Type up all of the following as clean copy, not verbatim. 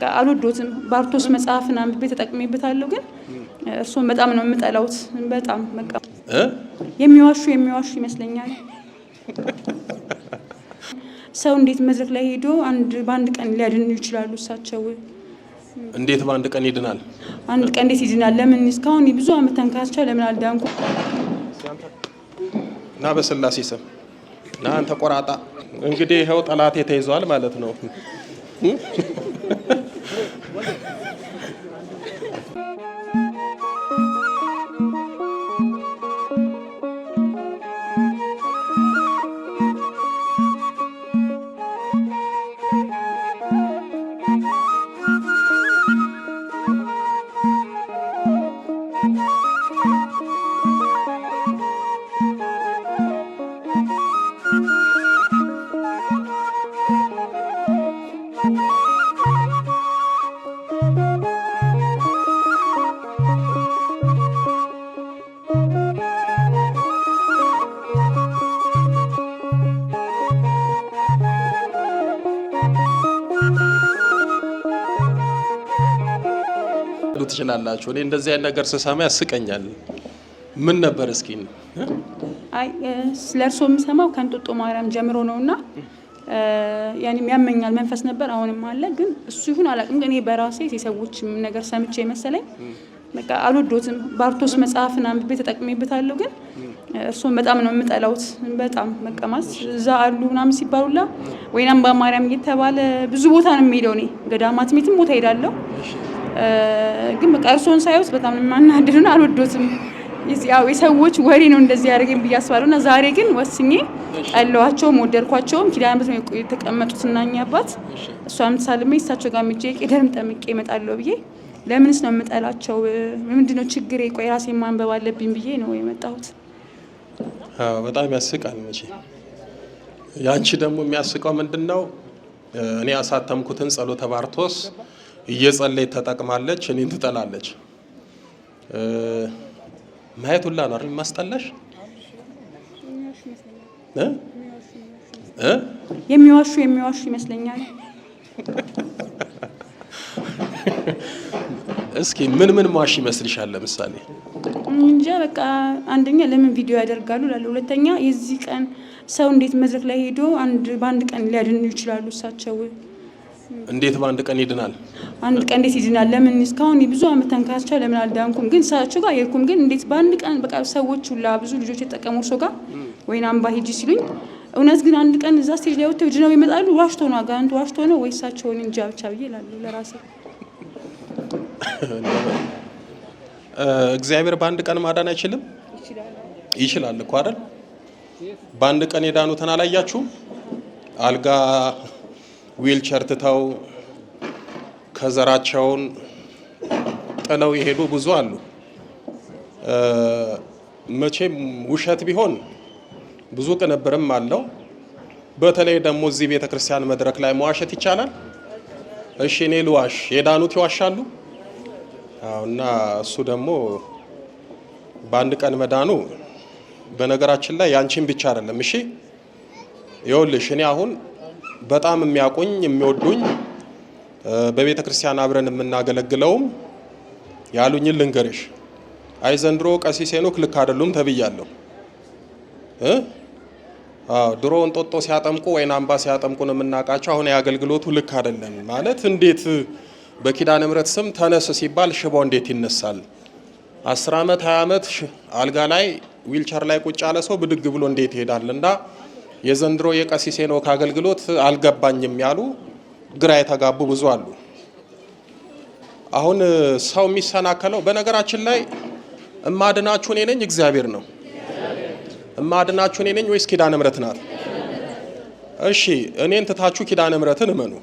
በቃ አልወዶትም። ባርቶስ መጽሐፍን አንብቤ ተጠቅሜበታለሁ፣ ግን እርሱን በጣም ነው የምጠላውት። በጣም በቃ የሚዋሹ ይመስለኛል። ሰው እንዴት መድረክ ላይ ሄዶ በአንድ ቀን ሊያድኑ ይችላሉ? እሳቸው እንዴት በአንድ ቀን ይድናል? አንድ ቀን እንዴት ይድናል? ለምን እስካሁን ብዙ አመት ተንካስቻ ለምን አልዳንኩ? ና በስላሴ ስም ና አንተ ቆራጣ። እንግዲህ ይኸው ጠላቴ ተይዟል ማለት ነው። ትችላላችሁ። እኔ እንደዚህ አይነት ነገር ስሰማ ያስቀኛል። ምን ነበር እስኪ? አይ ስለርሶ የምሰማው ከእንጦጦ ማርያም ጀምሮ ነውና ያኔ ያመኛል መንፈስ ነበር፣ አሁንም አለ። ግን እሱ ይሁን አላውቅም። እኔ በራሴ የሰዎች ነገር ሰምቼ መሰለኝ በቃ አልወዶትም። ባርቶስ መጽሐፍን አንብቤ ተጠቅሜበታለሁ፣ ግን እርሱን በጣም ነው የምጠላውት። በጣም መቀማስ እዛ አሉ ምናምን ሲባሉላ ወይናም በማርያም እየተባለ ብዙ ቦታ ነው የምሄደው። እኔ ገዳማት ቤትም ቦታ ሄዳለሁ፣ ግን በቃ እርሶን ሳይወስ በጣም የማናድዱና አልወዶትም። ያው የሰዎች ወሬ ነው እንደዚህ ያደርገኝ ብዬ አስባለሁና ዛሬ ግን ወስኜ ጠላዋቸው ወደድኳቸውም። ኪዳነ ምሕረት ነው የተቀመጡትና እኛ አባት እሷም ተሳልሜ እሳቸው ጋር ምጄ ቄደርም ጠምቄ እመጣለሁ ብዬ ለምንስ ነው የምጠላቸው? ምንድነው ችግሬ? ቆይ ራሴን ማንበብ አለብኝ ብዬ ነው የመጣሁት። በጣም ያስቃል። መቼ ያንቺ ደግሞ የሚያስቀው ምንድነው? እኔ ያሳተምኩትን ጸሎተ ባርቶስ እየጸለይ ተጠቅማለች፣ እኔን ትጠላለች። ማየት ሁላ ነው አይደል ማስጠላሽ? የሚዋሹ ይመስለኛል። እስኪ ምን ማሽ ይመስልሻል? ለምሳሌ እንጃ በቃ አንደኛ ለምን ቪዲዮ ያደርጋሉ ላለ፣ ሁለተኛ የዚህ ቀን ሰው እንዴት መድረክ ላይ ሄዶ በአንድ ቀን ሊያድኑ ይችላሉ? እሳቸው እንዴት በአንድ ቀን ይድናል? አንድ ቀን እንዴት ይድናል? ለምን እስካሁን ብዙ አመት ተንካስቻ ለምን አልዳንኩም? ግን እሳቸው ጋር የልኩም፣ ግን እንዴት በአንድ ቀን በቃ ሰዎች ሁላ ብዙ ልጆች የተጠቀሙ ሰው ጋር ወይና አምባ ሂጂ ሲሉኝ እውነት ግን አንድ ቀን እዛ ስቴጅ ላይ ወጥተው ድነው ይመጣሉ? ዋሽቶ ነው አጋንንቱ ዋሽቶ ነው ወይ እሳቸውን እንጃ ብቻ ብዬ እላለሁ ለራሴ። እግዚአብሔር በአንድ ቀን ማዳን አይችልም? ይችላል እኮ አይደል? በአንድ ቀን የዳኑትን አላያችሁም? አልጋ ዊልቸር ትተው ከዘራቸውን ጥለው የሄዱ ብዙ አሉ። መቼም ውሸት ቢሆን ብዙ ቅንብርም አለው። በተለይ ደግሞ እዚህ ቤተክርስቲያን መድረክ ላይ መዋሸት ይቻላል? እሺ እኔ ልዋሽ፣ የዳኑት ይዋሻሉ? እና እሱ ደግሞ በአንድ ቀን መዳኑ በነገራችን ላይ ያንቺን ብቻ አይደለም። እሺ ይኸውልሽ እኔ አሁን በጣም የሚያቁኝ የሚወዱኝ በቤተ ክርስቲያን አብረን የምናገለግለውም ያሉኝን ልንገርሽ። አይ ዘንድሮ ቀሲስ ሄኖክ ልክ አይደሉም ተብያለሁ። ድሮ እንጦጦ ሲያጠምቁ ወይና አምባ ሲያጠምቁ ነው የምናውቃቸው። አሁን የአገልግሎቱ ልክ አይደለም ማለት እንዴት በኪዳነ ምሕረት ስም ተነስ ሲባል ሽቦ እንዴት ይነሳል? 10 አመት 20 አመት አልጋ ላይ ዊልቸር ላይ ቁጭ ያለ ሰው ብድግ ብሎ እንዴት ይሄዳል? እና የዘንድሮ የቀሲስ ሄኖክ አገልግሎት አልገባኝም ያሉ ግራ የተጋቡ ብዙ አሉ። አሁን ሰው የሚሰናከለው በነገራችን ላይ እማድናችሁ እኔ ነኝ እግዚአብሔር ነው? እማድናችሁ እኔ ነኝ ወይስ ኪዳነ ምሕረት ናት? እሺ እኔን ትታችሁ ኪዳነ ምሕረትን እመኑ።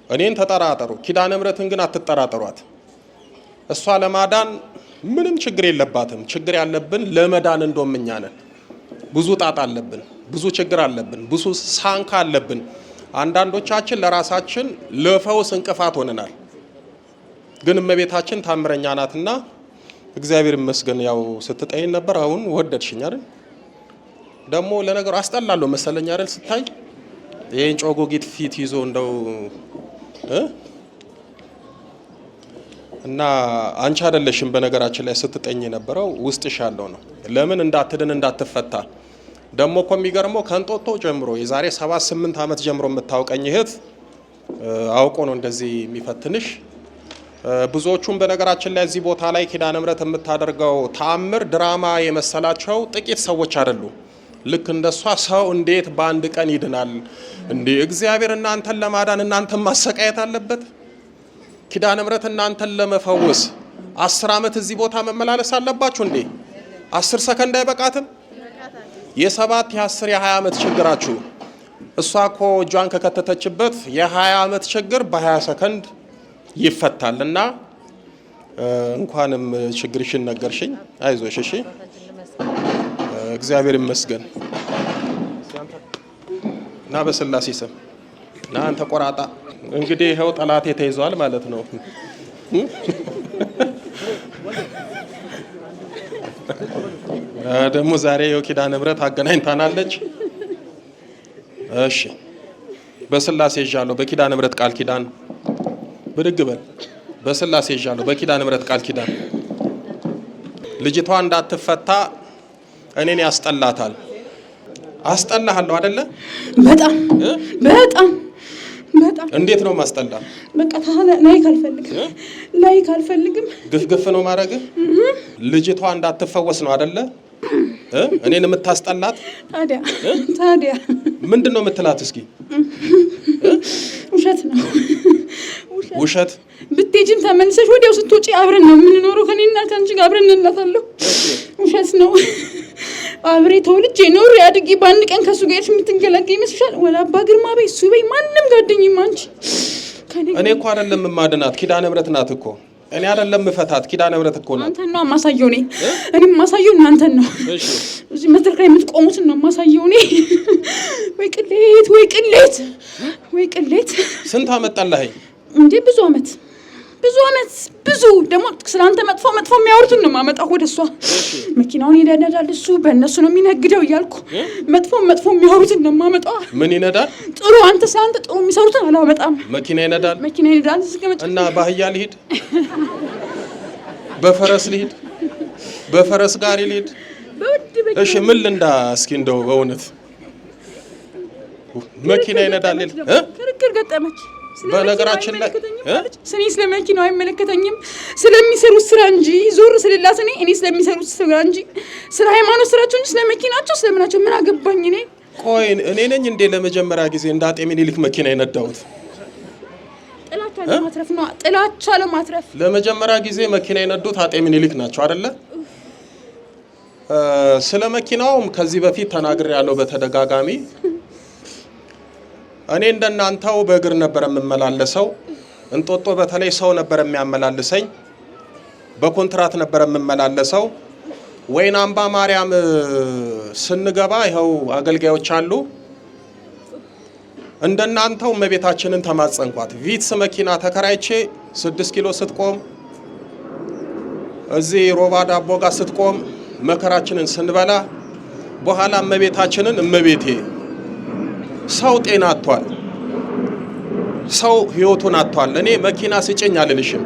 እኔን ተጠራጠሩ፣ ኪዳነ ምሕረትን ግን አትጠራጠሯት። እሷ ለማዳን ምንም ችግር የለባትም። ችግር ያለብን ለመዳን እንደውም እኛ ነን። ብዙ ጣጣ አለብን፣ ብዙ ችግር አለብን፣ ብዙ ሳንካ አለብን። አንዳንዶቻችን ለራሳችን ለፈውስ እንቅፋት ሆነናል። ግን እመቤታችን ታምረኛ ናትና እግዚአብሔር ይመስገን። ያው ስትጠይን ነበር፣ አሁን ወደድሽኝ አይደል? ደግሞ ለነገሩ አስጠላለሁ መሰለኝ አይደል? ስታይ ይሄን ጮጎጊት ፊት ይዞ እንደው እና አንቺ አይደለሽም በነገራችን ላይ ስትጠኝ የነበረው ውስጥሽ ያለው ነው። ለምን እንዳትድን እንዳትፈታ ደግሞ እኮ የሚገርመው ከእንጦጦ ጀምሮ የዛሬ 7-8 ዓመት ጀምሮ የምታውቀኝ እህት አውቆ ነው እንደዚህ የሚፈትንሽ። ብዙዎቹም በነገራችን ላይ እዚህ ቦታ ላይ ኪዳነ ምሕረት የምታደርገው ተአምር ድራማ የመሰላቸው ጥቂት ሰዎች አይደሉ። ልክ እንደሷ ሰው እንዴት በአንድ ቀን ይድናል እንዴ? እግዚአብሔር እናንተን ለማዳን እናንተን ማሰቃየት አለበት? ኪዳነ ምሕረት እናንተን ለመፈወስ 10 ዓመት እዚህ ቦታ መመላለስ አለባችሁ እንዴ? 10 ሰከንድ አይበቃትም? የ7 የ10 የ20 ዓመት ችግራችሁ እሷ እኮ እጇን ከከተተችበት የ20 ዓመት ችግር በ20 ሰከንድ ይፈታል። እና እንኳንም ችግርሽን ነገርሽኝ። አይዞሽ እሺ። እግዚአብሔር ይመስገን። እና በስላሴ ስም እና አንተ ቆራጣ እንግዲህ ይኸው ጠላቴ ተይዟል ማለት ነው። ደግሞ ዛሬ ይኸው ኪዳነ ምሕረት አገናኝታናለች። እሺ በስላሴ ይዣለሁ በኪዳነ ምሕረት ቃል ኪዳን ብድግ በል። በስላሴ ይዣለሁ በኪዳነ ምሕረት ቃል ኪዳን ልጅቷ እንዳትፈታ እኔን ያስጠላታል። አስጠላሃለሁ አይደለ? በጣም በጣም በጣም። እንዴት ነው ማስጠላ? በቃ ላይ ካልፈልግም ግፍግፍ ነው ማድረግ። ልጅቷ እንዳትፈወስ ነው አይደለ? እኔን የምታስጠላት ታዲያ ምንድን ነው የምትላት? እስኪ ውሸት ነው ውሸት። ብትሄጂም ተመልሰሽ ወዲያው ስትወጪ አብረን ነው የምንኖረው ከኔና ከአንቺ ጋር አብረን እንላታለሁ። ውሸት ነው። አብሬ ተወልጄ ኖር ያድጊ በአንድ ቀን ከሱ ጋር የምትንገላገይ ይመስልሻል? ወላ አባ ግርማ በይ እሱ በይ ማንም ጋደኝም አንቺ እኔ እኮ አይደለም ማድናት ኪዳነ ምሕረት ናት እኮ። እኔ አይደለም መፈታት ኪዳነ ምሕረት እኮ ናት። አንተን ነው ማሳየው ነኝ እኔም ማሳየው እናንተን ነው። እዚህ መድረክ ላይ የምትቆሙትን ነው ማሳየው ነኝ። ወይ ቅሌት ወይ ቅሌት ወይ ቅሌት። ስንት አመት ጠላኸኝ እንዴ? ብዙ አመት ብዙ ደግሞ ስላንተ መጥፎ የሚያወሩትን ነው ማመጣው ወደሷ። መኪናውን ይነዳል እሱ በእነሱ ነው የሚነግደው እያልኩ መጥፎ የሚያወሩትን ነው ማመጣው። ምን ይነዳል? ጥሩ አንተ ስላንተ ጥሩ የሚሰሩትን አላመጣም። መኪና ይነዳል እና ባህያ ልሂድ፣ በፈረስ ልሂድ፣ በፈረስ ጋሪ ልሂድ። እሺ ምን ልንዳ? እስኪ እንደው በእውነት መኪና ይነዳል ክርክር ገጠመች። በነገራችን ላይ ስኔ ስለመኪናው አይመለከተኝም ስለሚሰሩት ስራ እንጂ ዞር ስለላት እኔ ስለሚሰሩት ስራ እንጂ ስለ ሃይማኖት ስራቸው እንጂ ስለመኪናቸው ስለምናቸው ምን አገባኝ እኔ። ቆይ እኔ ነኝ እንዴ ለመጀመሪያ ጊዜ እንደ አጤ ምኒልክ መኪና የነዳሁት? ጥላቻ ለማትረፍ ለመጀመሪያ ጊዜ መኪና የነዱት አጤ ምኒልክ ናቸው አይደለ? ስለ መኪናውም ከዚህ በፊት ተናግሬያለሁ በተደጋጋሚ። እኔ እንደናንተው በእግር ነበር የምመላለሰው። እንጦጦ በተለይ ሰው ነበር የሚያመላልሰኝ። በኮንትራት ነበር የምመላለሰው። ወይን አምባ ማርያም ስንገባ ይኸው አገልጋዮች አሉ። እንደናንተው እመቤታችንን ተማጸንኳት። ቪትስ መኪና ተከራይቼ 6 ኪሎ ስትቆም እዚህ ሮባ ዳቦ ጋር ስትቆም መከራችንን ስንበላ በኋላ እመቤታችንን እመቤቴ ሰው ጤና አጥቷል፣ ሰው ህይወቱን አጥቷል። እኔ መኪና ስጭኝ አልልሽም፣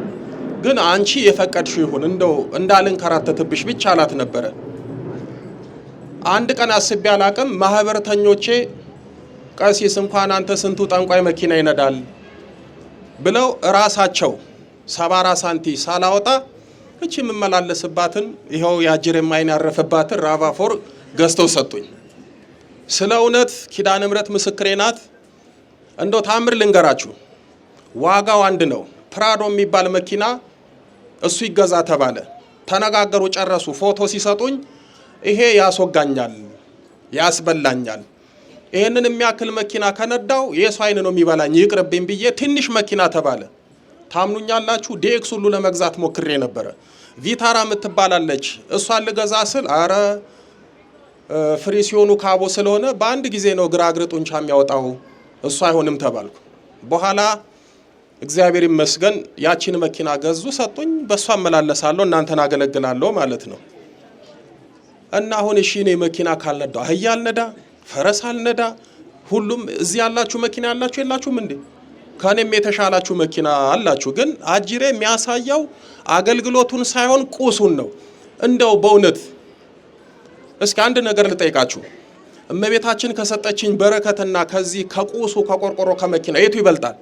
ግን አንቺ የፈቀድሽው ይሁን እንደው እንዳልንከራተትብሽ ብቻ አላት ነበረ። አንድ ቀን አስቤ አላቅም። ማህበርተኞቼ ቀሲስ እንኳን አንተ ስንቱ ጠንቋይ መኪና ይነዳል ብለው ራሳቸው 70 ሳንቲ ሳላወጣ እቺ የምመላለስባትን ይኸው ያጅር የማይን ያረፈባትን ራቫፎር ገዝተው ሰጡኝ። ስለ እውነት ኪዳነ ምሕረት ምስክሬ ናት። እንደው ታምር ልንገራችሁ፣ ዋጋው አንድ ነው። ፕራዶ የሚባል መኪና እሱ ይገዛ ተባለ። ተነጋገሩ፣ ጨረሱ። ፎቶ ሲሰጡኝ ይሄ ያስወጋኛል፣ ያስበላኛል፣ ይሄንን የሚያክል መኪና ከነዳው የሰው አይን ነው የሚበላኝ፣ ይቅርብኝ ብዬ ትንሽ መኪና ተባለ። ታምኑኛላችሁ? ዲኤክስ ሁሉ ለመግዛት ሞክሬ ነበረ። ቪታራ የምትባላለች እሷን ልገዛ ስል አረ ፍሪ ሲሆኑ ካቦ ስለሆነ በአንድ ጊዜ ነው ግራግር ጡንቻ የሚያወጣው፣ እሱ አይሆንም ተባልኩ። በኋላ እግዚአብሔር ይመስገን ያቺን መኪና ገዙ፣ ሰጡኝ። በሷ አመላለሳለሁ፣ እናንተን አገለግላለሁ ማለት ነው። እና አሁን እሺ እኔ መኪና ካልነዳ አህያ አልነዳ፣ ፈረስ አልነዳ፣ ሁሉም እዚህ ያላችሁ መኪና ያላችሁ የላችሁም እንዴ? ከኔም የተሻላችሁ መኪና አላችሁ። ግን አጅሬ የሚያሳየው አገልግሎቱን ሳይሆን ቁሱን ነው። እንደው በእውነት እስኪ አንድ ነገር ልጠይቃችሁ። እመቤታችን ከሰጠችኝ በረከትና ከዚህ ከቁሱ ከቆርቆሮ ከመኪና የቱ ይበልጣል?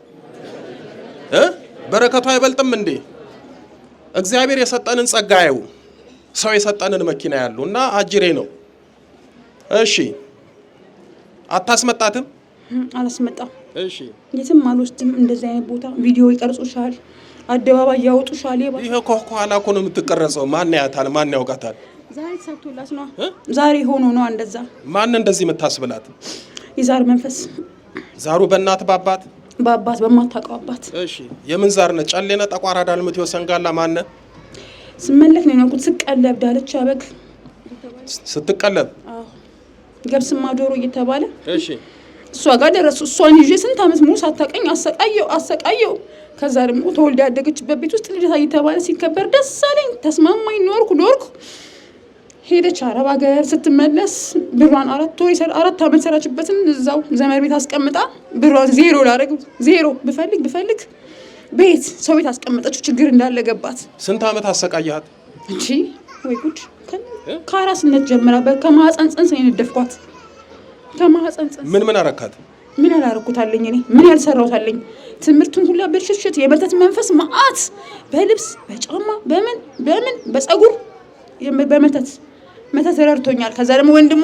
በረከቱ አይበልጥም እንዴ? እግዚአብሔር የሰጠንን ጸጋ ያዩ ሰው የሰጠንን መኪና ያሉ እና አጅሬ ነው። እሺ አታስመጣትም? አላስመጣም። እሺ የትም አልወስድም። እንደዚህ አይነት ቦታ ቪዲዮ ይቀርጹሻል፣ አደባባይ ያወጡሻል። ይሄ ከኋላ እኮ ነው የምትቀረጸው። ማን ያያታል? ማን ያውቃታል? ዛሬ ተሳክቶላት ነው። ዛሬ ሆኖ ነው እንደዛ። ማን እንደዚህ የምታስብላት? የዛር መንፈስ። ዛሩ በእናት ባባት በማታውቀው አባት። እሺ የምን ዛር ነህ? ጨሌነ ጠቋራ ዳልምት ወሰንጋላ ማነ ስመለክ ነው የኖርኩት። ስቀለብ ዳለቻ በግ ስትቀለብ ገብስማ ዶሮ እየተባለ እሺ እሷ ጋር ደረሱ። እሷን ይዤ ስንት ዓመት ሙሉ ሳታቀኝ አሰቃየው። ከዛ ደግሞ ተወልዳ ያደገችበት ቤት ውስጥ ልደታ እየተባለ ሲከበር ደስ አለኝ፣ ተስማማኝ፣ ኖርኩ። ሄደች አረብ ሀገር። ስትመለስ ብሯን 4 ዓመት ሰራችበትን እዛው ዘመድ ቤት አስቀምጣ ብሯን ዜሮ ላደረግ ዜሮ ብፈልግ ቤት ሰው ቤት አስቀመጠችው። ችግር እንዳለ ገባት። ስንት ዓመት አሰቃያት እንጂ ወይ ጉድ! ከአራስነት ጀምራ ከማህፀን ጽንስ ነው የነደፍኳት። ከማህፀን ጽንስ ምን አረካት? ምን ያላረኩታለኝ? እኔ ምን ያልሰራሁታለኝ? ትምህርቱን ሁላ በሽሽት የመተት መንፈስ መዓት በልብስ በጫማ በምን በፀጉር መተት ረድቶኛል። ከዛ ደግሞ ወንድሟ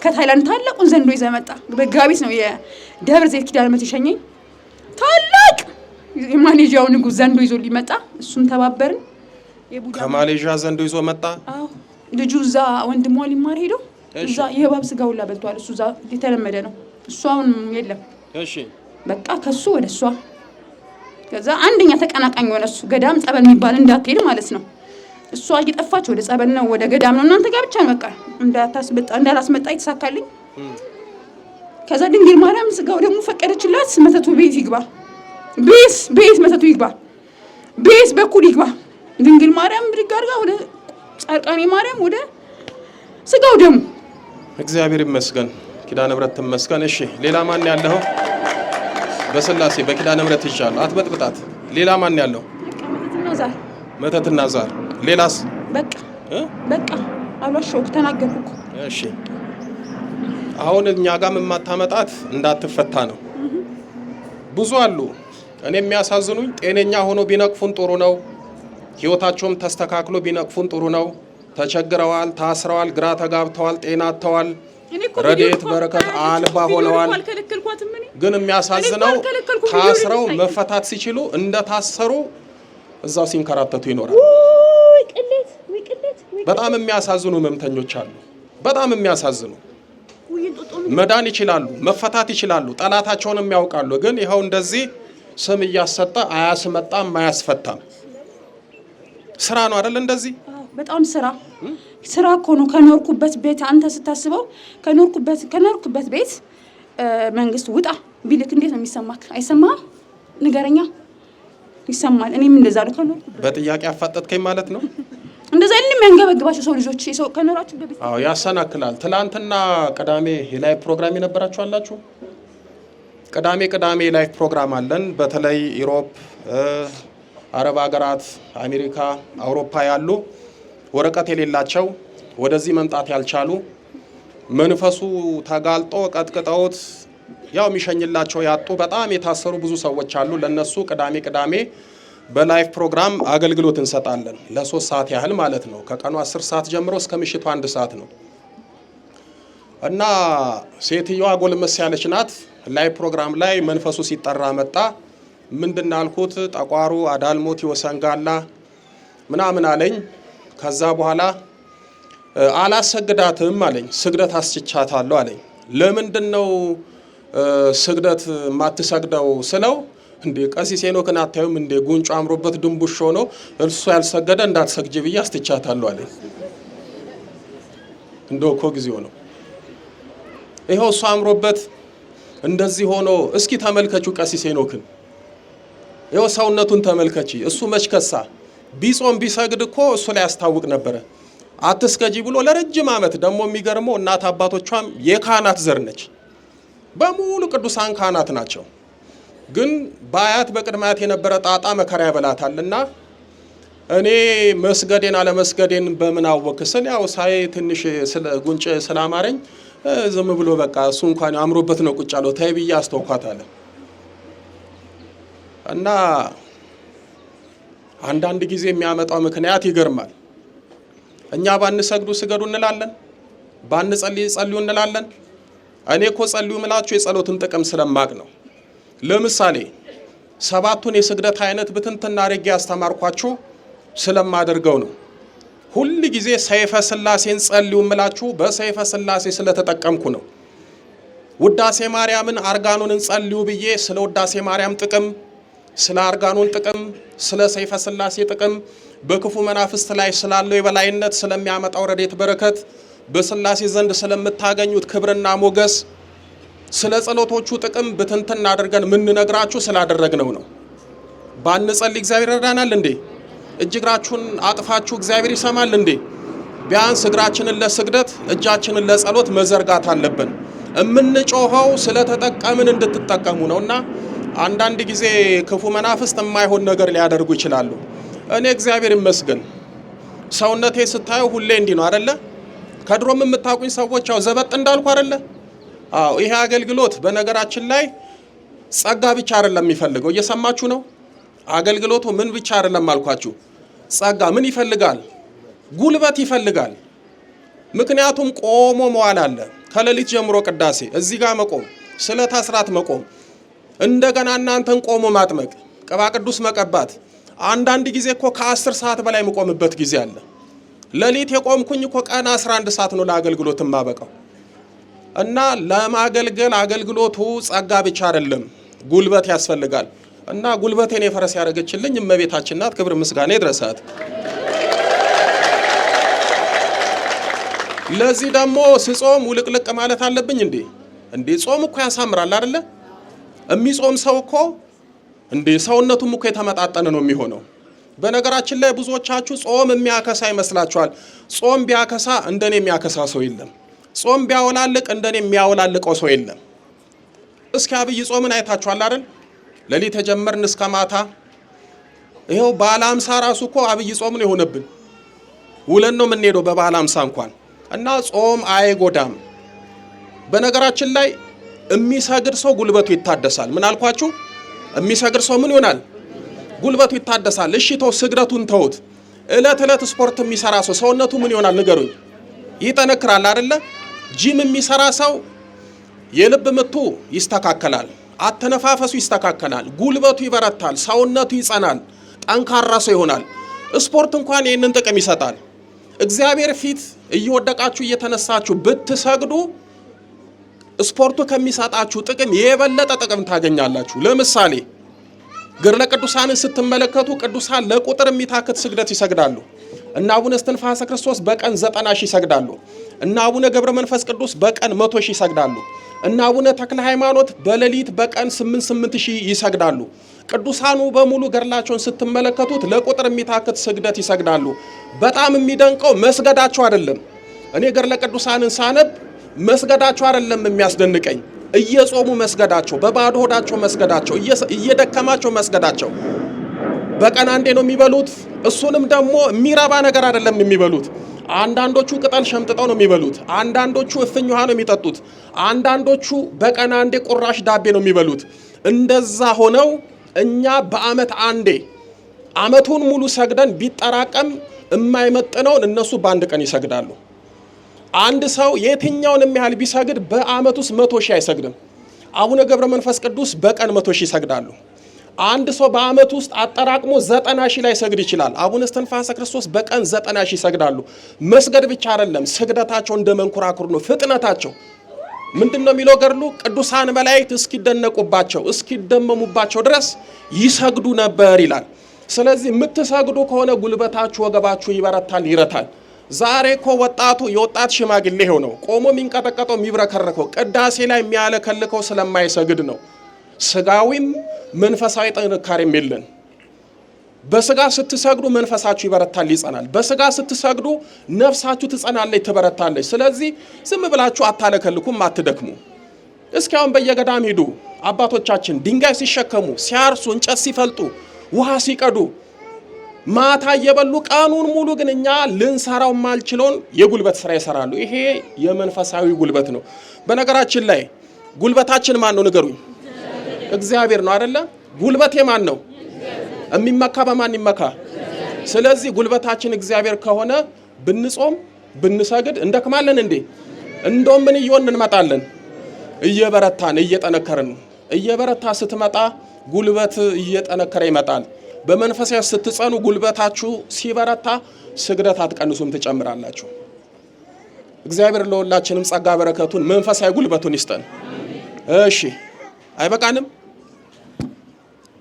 ከታይላንድ ታላቁን ዘንዶ ይዘህ መጣ። በጋቢት ነው የደብረ ዘይት ኪዳነ ምሕረት የሸኘኝ። ታላቅ የማሌዥያው ንጉስ ዘንዶ ይዞ ሊመጣ እሱም ተባበርን። ከማሌዥያ ዘንዶ ይዞ መጣ። አዎ ልጁ እዛ ወንድሟ ሊማር ሄዶ እዛ የእባብ ስጋ ሁላ በልቷል። እሱ እዛ የተለመደ ነው። እሱ አሁን የለም። እሺ በቃ ከሱ ወደ እሷ። ከዛ አንደኛ ተቀናቃኝ ሆነ እሱ። ገዳም ጸበል የሚባል እንዳትሄድ ማለት ነው። እሷ እየጠፋች ወደ ጸበል ነው ወደ ገዳም ነው። እናንተ ጋር ብቻ ነው በቃ እንዳላስመጣ የተሳካልኝ። ከዛ ድንግል ማርያም ስጋው ደግሞ ፈቀደችላት። መተቱ ቤት ይግባ፣ ቤት መተቱ ይግባ፣ ቤት በኩል ይግባ። ድንግል ማርያም ብድግ አድርጋ ወደ ጻድቃኔ ማርያም ወደ ስጋው ደግሞ። እግዚአብሔር ይመስገን፣ ኪዳነ ምሕረት ትመስገን። እሺ ሌላ ማን ያለው? በስላሴ በኪዳነ ምሕረት ይሻል አትበጥብጣት። ሌላ ማን ያለው? መተትና ዛር። ሌላስ? በቃ አሏሽው ተናገርኩ እኮ። እሺ አሁን እኛ ጋር የማታመጣት እንዳትፈታ ነው። ብዙ አሉ። እኔ የሚያሳዝኑኝ ጤነኛ ሆኖ ቢነቅፉን ጥሩ ነው። ህይወታቸውም ተስተካክሎ ቢነቅፉን ጥሩ ነው። ተቸግረዋል፣ ታስረዋል፣ ግራ ተጋብተዋል፣ ጤና አጥተዋል፣ ረድኤት በረከት አልባ ሆነዋል። ግን የሚያሳዝነው ታስረው መፈታት ሲችሉ እንደታሰሩ እዛው ሲንከራተቱ ይኖራል። በጣም የሚያሳዝኑ ህመምተኞች አሉ። በጣም የሚያሳዝኑ መዳን ይችላሉ፣ መፈታት ይችላሉ፣ ጠላታቸውንም ያውቃሉ። ግን ይኸው እንደዚህ ስም እያሰጠ አያስመጣም፣ አያስፈታም። ስራ ነው አይደል? እንደዚህ በጣም ስራ እኮ ነው። ከኖርኩበት ቤት አንተ ስታስበው ከኖርኩበት ቤት መንግስት ውጣ ቢልክ እንዴት ነው የሚሰማክ? አይሰማህም? ንገረኛ። ይሰማል። እኔም እንደዛ ነው ከኖርኩበት። በጥያቄ አፋጠጥከኝ ማለት ነው። እንደዛ አይደለም የሚያንገበግባቸው ሰው ልጆች ሰው ከኖራችሁ በቤት አዎ ያሰናክላል። ትላንትና ቅዳሜ የላይቭ ፕሮግራም የነበራችሁ አላችሁ? ቅዳሜ ላይቭ ፕሮግራም አለን። በተለይ ኢሮፕ፣ አረብ ሀገራት፣ አሜሪካ፣ አውሮፓ ያሉ ወረቀት የሌላቸው ወደዚህ መምጣት ያልቻሉ መንፈሱ ተጋልጦ ቀጥቅጠውት ያው የሚሸኝላቸው ያጡ በጣም የታሰሩ ብዙ ሰዎች አሉ። ለነሱ ቅዳሜ በላይቭ ፕሮግራም አገልግሎት እንሰጣለን። ለ3 ሰዓት ያህል ማለት ነው። ከቀኑ 10 ሰዓት ጀምሮ እስከ ምሽቱ 1 ሰዓት ነው እና ሴትዮዋ ጎልመስ ያለች ናት። ላይቭ ፕሮግራም ላይ መንፈሱ ሲጠራ መጣ። ምንድን አልኩት? ጠቋሩ አዳልሞት ይወሰንጋላ ምናምን አለኝ። ከዛ በኋላ አላሰግዳትም አለኝ። ስግደት አስችቻታለሁ አለኝ። ለምንድን ነው ስግደት ማትሰግደው ስለው እንዴ ቀሲስ ሄኖክን አታዩም እንዴ ጉንጩ አምሮበት ድንቡሽ ሆኖ እርሱ ያልሰገደ እንዳትሰግጂ ብዬ አስጥቻታለሁ አለኝ። እንደው እኮ ጊዜው ነው። ይኸው እሱ አምሮበት እንደዚህ ሆኖ እስኪ ተመልከቹ ቀሲስ ሄኖክን። ይኸው ሰውነቱን ተመልከቺ። እሱ መችከሳ ቢጾም ቢሰግድ እኮ እሱ ላይ ያስታውቅ ነበረ። አትስገጂ ብሎ ለረጅም ዓመት ደግሞ የሚገርመው እናት አባቶቿም የካህናት ዘር ነች። በሙሉ ቅዱሳን ካህናት ናቸው። ግን በአያት በቅድማያት የነበረ ጣጣ መከራ ያበላታልና እኔ መስገዴን አለመስገዴን በምን አወክ ስል ያው ሳይ ትንሽ ስለ ጉንጭ ስላማረኝ ዝም ብሎ በቃ እሱ እንኳን አምሮበት ነው ቁጭ ያለው ታይ ብዬ አስተውኳታለ። እና አንዳንድ ጊዜ የሚያመጣው ምክንያት ይገርማል። እኛ ባንሰግዱ ስገዱ እንላለን፣ ባንጸልይ ጸልዩ እንላለን። እኔ እኮ ጸልዩ ምላችሁ የጸሎትን ጥቅም ስለማቅ ነው። ለምሳሌ 7ቱን የስግደት አይነት ብትንትና አድርጌ ያስተማርኳችሁ ስለማደርገው ነው። ሁሉ ጊዜ ሰይፈ ሥላሴን ጸልዩ ምላችሁ በሰይፈ ሥላሴ ስለተጠቀምኩ ነው። ውዳሴ ማርያምን አርጋኑንን ጸልዩ ብዬ ስለ ውዳሴ ማርያም ጥቅም፣ ስለ አርጋኑን ጥቅም፣ ስለ ሰይፈ ሥላሴ ጥቅም፣ በክፉ መናፍስት ላይ ስላለው የበላይነት ስለሚያመጣው ረድኤት በረከት፣ በሥላሴ ዘንድ ስለምታገኙት ክብርና ሞገስ፣ ስለ ጸሎቶቹ ጥቅም ብትንትና አድርገን ምን ነግራችሁ ስላደረግነው ነው። ባንጸልይ እግዚአብሔር ይረዳናል እንዴ? እጅግራችሁን አጥፋችሁ እግዚአብሔር ይሰማል እንዴ? ቢያንስ እግራችንን ለስግደት እጃችንን ለጸሎት መዘርጋት አለብን። እምንጮኸው ስለተጠቀምን እንድትጠቀሙ ነውና አንዳንድ ጊዜ ክፉ መናፍስት የማይሆን ነገር ሊያደርጉ ይችላሉ። እኔ እግዚአብሔር ይመስገን ሰውነቴ ስታዩ ሁሌ እንዲህ ነው አይደለ? ከድሮም የምታውቁኝ ሰዎች ያው ዘበጥ እንዳልኩ አይደለ? አዎ ይሄ አገልግሎት በነገራችን ላይ ጸጋ ብቻ አይደለም የሚፈልገው። እየሰማችሁ ነው? አገልግሎቱ ምን ብቻ አይደለም አልኳችሁ። ጸጋ ምን ይፈልጋል? ጉልበት ይፈልጋል። ምክንያቱም ቆሞ መዋል አለ። ከሌሊት ጀምሮ ቅዳሴ እዚህ ጋር መቆም፣ ስለታ ስርዓት መቆም፣ እንደገና እናንተን ቆሞ ማጥመቅ፣ ቅባ ቅዱስ መቀባት። አንዳንድ ጊዜ እኮ ከ10 ሰዓት በላይ መቆምበት ጊዜ አለ። ሌሊት የቆምኩኝ እኮ ቀን 11 ሰዓት ነው ለአገልግሎት ማበቃው። እና ለማገልገል አገልግሎቱ ጸጋ ብቻ አይደለም፣ ጉልበት ያስፈልጋል። እና ጉልበቴን የፈረስ ያደረገችልኝ እመቤታችን ናት። ክብር ምስጋና ይድረሳት። ለዚህ ደግሞ ስጾም ውልቅልቅ ማለት አለብኝ እንዴ? ጾም እኮ ያሳምራል አይደለ? የሚጾም ሰው እኮ ሰውነቱም እኮ የተመጣጠነ ነው የሚሆነው። በነገራችን ላይ ብዙዎቻችሁ ጾም የሚያከሳ ይመስላችኋል። ጾም ቢያከሳ እንደኔ የሚያከሳ ሰው የለም። ጾም ቢያወላልቅ እንደኔ የሚያወላልቀው ሰው የለም። እስኪ አብይ ጾምን አይታችኋል አይደል? ሌሊት ተጀመርን እስከ ማታ። ይሄው በዓለ ሃምሳ ራሱ እኮ አብይ ጾም ነው የሆነብን። ውለን ነው የምንሄደው በበዓለ ሃምሳ እንኳን። እና ጾም አይጎዳም። በነገራችን ላይ የሚሰግድ ሰው ጉልበቱ ይታደሳል። ምን አልኳችሁ? የሚሰግድ ሰው ምን ይሆናል? ጉልበቱ ይታደሳል። እሺ ተው ስግደቱን ተውት። እለት እለት ስፖርት የሚሰራ ሰው ሰውነቱ ምን ይሆናል ንገሩኝ? ይጠነክራል አይደለ? ጂም የሚሰራ ሰው የልብ ምቱ ይስተካከላል፣ አተነፋፈሱ ይስተካከላል፣ ጉልበቱ ይበረታል፣ ሰውነቱ ይጸናል፣ ጠንካራ ሰው ይሆናል። ስፖርት እንኳን ይህንን ጥቅም ይሰጣል። እግዚአብሔር ፊት እየወደቃችሁ እየተነሳችሁ ብትሰግዱ ስፖርቱ ከሚሰጣችሁ ጥቅም የበለጠ ጥቅም ታገኛላችሁ። ለምሳሌ ገድለ ቅዱሳንን ስትመለከቱ ቅዱሳን ለቁጥር የሚታክት ስግደት ይሰግዳሉ። እና አቡነ እስትንፋሰ ክርስቶስ በቀን 90,000 ይሰግዳሉ። እና አቡነ ገብረ መንፈስ ቅዱስ በቀን 100,000 ይሰግዳሉ። እና አቡነ ተክለ ሃይማኖት በሌሊት በቀን 8,000 ይሰግዳሉ። ቅዱሳኑ በሙሉ ገድላቸውን ስትመለከቱት ለቁጥር የሚታክት ስግደት ይሰግዳሉ። በጣም የሚደንቀው መስገዳቸው አይደለም። እኔ ገድለ ቅዱሳንን ሳነብ መስገዳቸው አይደለም የሚያስደንቀኝ፣ እየጾሙ መስገዳቸው፣ በባዶ ሆዳቸው መስገዳቸው፣ እየደከማቸው መስገዳቸው። በቀን አንዴ ነው የሚበሉት። እሱንም ደግሞ የሚረባ ነገር አይደለም የሚበሉት። አንዳንዶቹ ቅጠል ሸምጥጠው ነው የሚበሉት። አንዳንዶቹ እፍኝ ውሃ ነው የሚጠጡት። አንዳንዶቹ በቀን አንዴ ቁራሽ ዳቤ ነው የሚበሉት። እንደዛ ሆነው እኛ በአመት አንዴ አመቱን ሙሉ ሰግደን ቢጠራቀም የማይመጥነውን እነሱ በአንድ ቀን ይሰግዳሉ። አንድ ሰው የትኛውንም ያህል ቢሰግድ በአመት ውስጥ 100,000 አይሰግድም። አቡነ ገብረ መንፈስ ቅዱስ በቀን 100,000 ይሰግዳሉ። አንድ ሰው በአመት ውስጥ አጠራቅሞ 90,000 ላይ ሰግድ ይችላል። አቡነ እስትንፋሰ ክርስቶስ በቀን 90,000 ይሰግዳሉ። መስገድ ብቻ አይደለም፣ ስግደታቸው እንደ መንኮራኩር ነው። ፍጥነታቸው ምንድነው የሚለው ገድሉ? ቅዱሳን መላእክት እስኪደነቁባቸው እስኪደመሙባቸው ድረስ ይሰግዱ ነበር ይላል። ስለዚህ የምትሰግዱ ከሆነ ጉልበታችሁ ወገባችሁ ይበረታል፣ ይረታል። ዛሬ እኮ ወጣቱ የወጣት ሽማግሌ ሆነው ቆሞ የሚንቀጠቀጠው የሚብረከረከው ቅዳሴ ላይ የሚያለከልከው ስለማይሰግድ ነው። ስጋዊም መንፈሳዊ ጥንካሬም የለን። በስጋ ስትሰግዱ መንፈሳችሁ ይበረታል፣ ይጸናል። በስጋ ስትሰግዱ ነፍሳችሁ ትጸናለች፣ ትበረታለች። ስለዚህ ዝም ብላችሁ አታለከልኩም፣ አትደክሙ። እስኪ አሁን በየገዳም ሄዱ አባቶቻችን ድንጋይ ሲሸከሙ ሲያርሱ እንጨት ሲፈልጡ ውሃ ሲቀዱ ማታ እየበሉ ቀኑን ሙሉ ግን እኛ ልንሰራው ማልችለውን የጉልበት ስራ ይሰራሉ። ይሄ የመንፈሳዊ ጉልበት ነው። በነገራችን ላይ ጉልበታችን ማን ነው ንገሩኝ? እግዚአብሔር ነው አይደለ? ጉልበቴ ማን ነው? የሚመካ በማን ይመካ? ስለዚህ ጉልበታችን እግዚአብሔር ከሆነ ብንጾም ብንሰግድ እንደክማለን እንዴ? እንደውም ምን እየሆንን እንመጣለን? እየበረታን እየጠነከርን። እየበረታ ስትመጣ ጉልበት እየጠነከረ ይመጣል። በመንፈሳዊ ስትጸኑ ጉልበታችሁ ሲበረታ ስግደት አትቀንሱም፣ ትጨምራላችሁ። እግዚአብሔር ለሁላችንም ጸጋ በረከቱን መንፈሳዊ ጉልበቱን ይስጠን። እሺ አይበቃንም?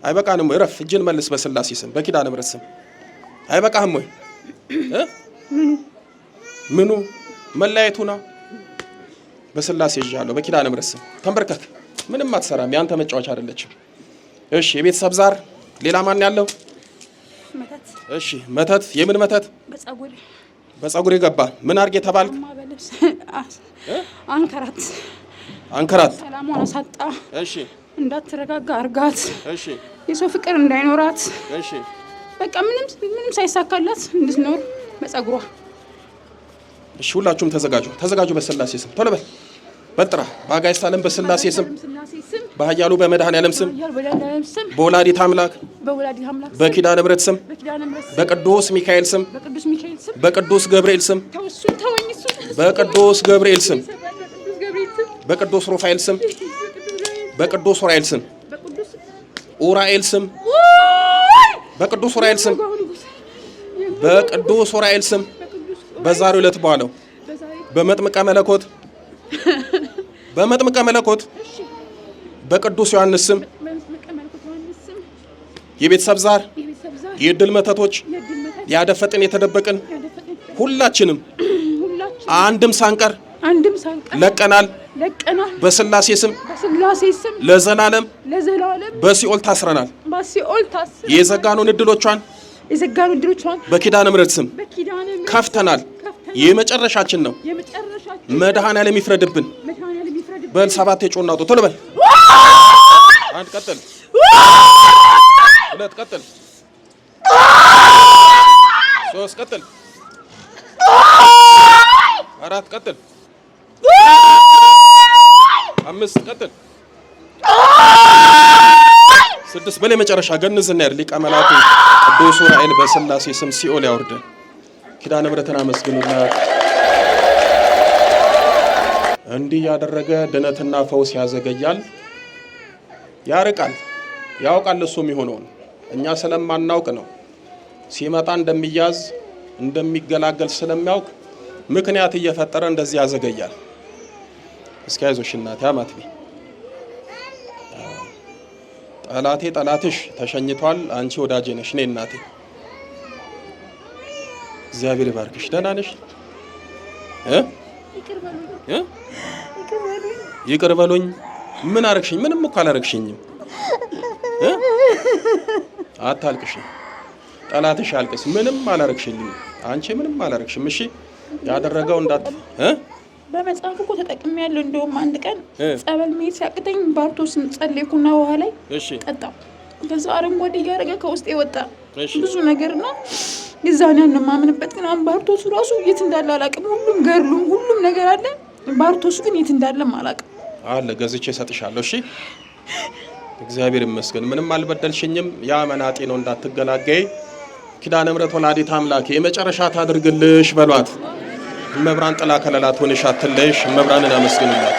አይበቃንም? እረፍ። እጅን መልስ በስላሴ ስም በኪዳነ ምሕረት ስም። አይበቃህም ወይ? ምኑ መለያየቱ ነው? በስላሴ ይዣለሁ በኪዳነ ምሕረት ስም ተንበርከክ። ምንም አትሰራም፣ ያንተ መጫወቻ አይደለችም። እሺ የቤተሰብ ዛር ሌላ ማን ያለው? መተት። እሺ መተት። የምን መተት? በጸጉር ገባ። ምን አርጌ ተባልክ? አንከራት አንከራት። ሰላሟን አሳጣ። እሺ እንዳትረጋጋ አርጋት። እሺ የሰው ፍቅር እንዳይኖራት። እሺ በቃ ምንም ሳይሳካላት እንድትኖር በጸጉሯ። እሺ ሁላችሁም ተዘጋጁ በስላሴ ስም ቶሎ በል። በጥራ በአጋዕዝተ ዓለም በስላሴ ስም በኃያሉ በመድኃኔዓለም ስም በወላዲተ አምላክ በኪዳነ ምሕረት ስም በቅዱስ ሚካኤል ስም በቅዱስ ገብርኤል ስም በቅዱስ ገብርኤል ስም በቅዱስ ሩፋኤል ስም በቅዱስ ኡራኤል ስም ኡራኤል ስም በቅዱስ ኡራኤል ስም በቅዱስ ኡራኤል ስም በዛሬው ዕለት በኋላው በመጥምቀ መለኮት በቅዱስ ዮሐንስ ስም የቤተሰብ ዛር የድል መተቶች ያደፈጥን የተደበቅን ሁላችንም አንድም ሳንቀር ለቀናል። በስላሴ ስም ለዘላለም በሲኦል ታስረናል። የዘጋኑን እድሎቿን በኪዳነ ምሕረት ስም ከፍተናል። የመጨረሻችን ነው። መድኃኔዓለም ይፍረድብን። በል 7 የጮና አውጡ ቶሎ በል። 1 ቀጥል፣ 2 ቀጥል፣ 3 ቀጥል፣ 4 ቀጥል፣ 5 ቀጥል፣ 6 በል። የመጨረሻ ገንዝና ያር ሊቀ መላእክት ቅዱስ ኡራኤል በስላሴ ስም ሲኦል ያወርደን። ኪዳነ ምሕረትን አመስግኑላት። እንዲህ ያደረገ ድነትና ፈውስ ያዘገያል፣ ያርቃል፣ ያውቃል እሱ የሚሆነውን። እኛ ስለማናውቅ ነው። ሲመጣ እንደሚያዝ እንደሚገላገል ስለሚያውቅ ምክንያት እየፈጠረ እንደዚህ ያዘገያል። እስኪ አይዞሽ እናቴ አማትቢ። ጠላትሽ ተሸኝቷል፣ አንቺ ወዳጄ ነሽ። እኔ እናቴ እግዚአብሔር ይባርክሽ። ደህና ነሽ? ይቅር በሉኝ። ምን አረግሽኝ? ምንም እኮ አላረግሽኝም። አታልቅሽ። ጠላትሽ ያልቅስ። ምንም አላረግሽልኝ። አንቺ ምንም አላረግሽም። እሺ ያደረገው እንዳት በመጽሐፉ እኮ ተጠቅሜያለሁ። እንደውም አንድ ቀን ጸበል መሄድ ሲያቅተኝ ባርቶስን ጸለይኩና ውሃ ላይ ጠጣው። ከዛ አረንጓዴ እያደረገ ከውስጥ የወጣ ብዙ ነገርና የዛን ያን የማምንበት ግን አሁን ባርቶሱ ራሱ የት እንዳለ አላውቅም። ሁሉም ገርሉም ሁሉም ነገር አለ። ባርቶሱ ግን የት እንዳለም አላውቅም። አለ ገዝቼ እሰጥሻለሁ። እሺ እግዚአብሔር ይመስገን። ምንም አልበደልሽኝም። ያ መናጤ ነው እንዳትገላገይ። ኪዳነ ምሕረት ወላዲተ አምላክ የመጨረሻ ታድርግልሽ በሏት። መብራን ጥላ ከለላ ትሆንሽ አትለይሽ። መብራንን አመስግኑላት።